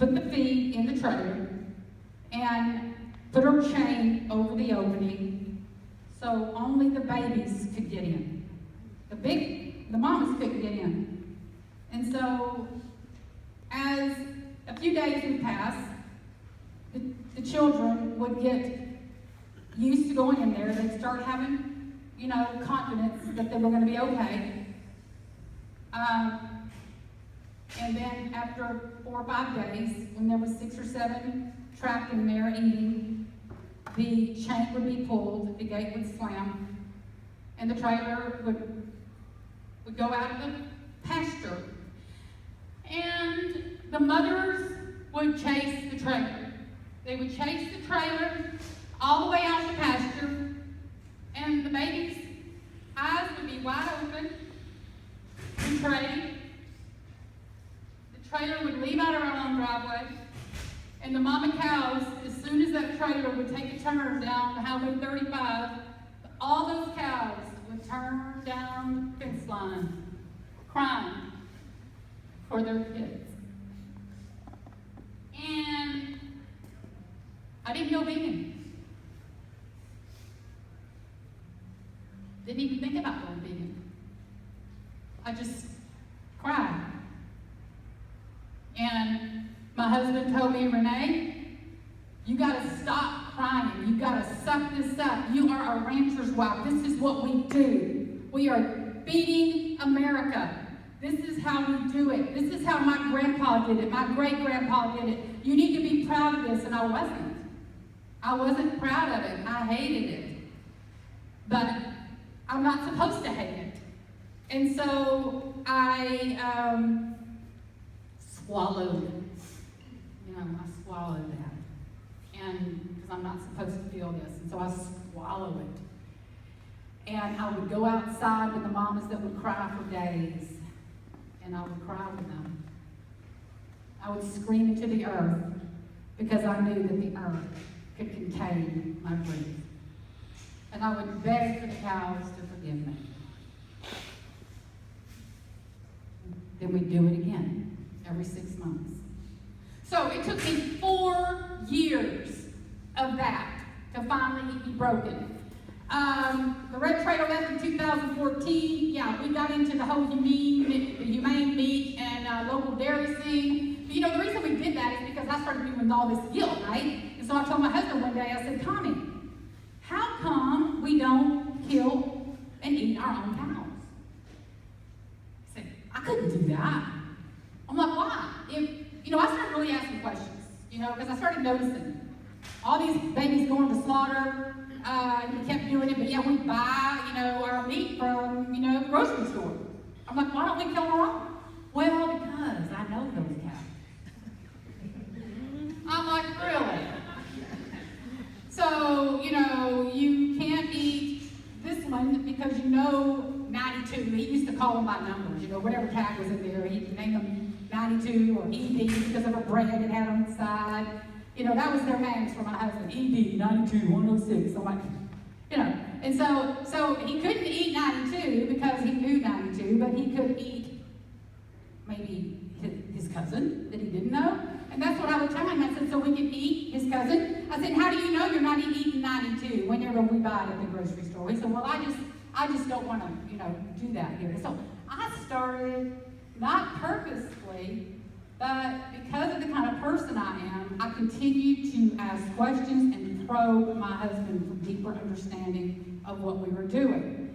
put the feed in the trailer and put her chain over the opening so only the babies could get in. The mamas couldn't get in. And so as a few days would pass, the children would get used to going in there. They'd start having, confidence that they were going to be okay. And then after 4 or 5 days, when there was 6 or 7 trapped in there eating, the chain would be pulled, the gate would slam, and the trailer would go out of the pasture. And the mothers would chase the trailer. They would chase the trailer all the way out the pasture, and the babies' eyes would be wide open and trade. The trailer would leave out our own driveway, and the mama cows, as soon as that trailer would take a turn down Highway 35, all those cows would turn down the fence line, crying for their kids. And I didn't go vegan. Didn't even think about going vegan. I just cried. And my husband told me, Renee, you got to stop crying. You got to suck this up. You are a rancher's wife. This is what we do. We are feeding America. This is how we do it. This is how my grandpa did it. My great-grandpa did it. You need to be proud of this. And I wasn't. I wasn't proud of it. I hated it. But I'm not supposed to hate it. And so I swallowed it. I swallowed that. And because I'm not supposed to feel this. And so I swallowed it. And I would go outside with the mamas that would cry for days. And I would cry with them. I would scream into the earth because I knew that the earth could contain my grief. And I would beg for the cows to forgive me. Then we'd do it again every 6 months. So it took me 4 years of that to finally be broken. The Red Trailer left in 2014. Yeah, we got into the whole humane meat and local dairy scene. But the reason we did that is because I started dealing with all this guilt, right? And so I told my husband one day, I said, Tommy, how come we don't kill and eat our own cows? He said, I couldn't do that. I'm like, why? I started really asking questions, because I started noticing all these babies going to slaughter. We kept doing it, but yeah, we buy, our meat from, the grocery store. I'm like, why don't we kill our own? Well, because I know those cows. I'm like, really? So, you can't eat this one because 92. He used to call them by numbers, whatever tag was in there, he'd name them 92 or ED because of a brand it had on the side. That was their names for my husband. ED, 92, 106. I'm like, And so he couldn't eat 92 because he knew 92, but he could eat maybe his cousin that he didn't know. And that's what I would tell him. I said, so we can eat his cousin? I said, how do you know you're not eating 92 whenever we buy it at the grocery store? He said, well, I just don't want to, do that here. So I started, not purposefully, but because of the kind of person I am, I continued to ask questions and probe my husband for deeper understanding of what we were doing.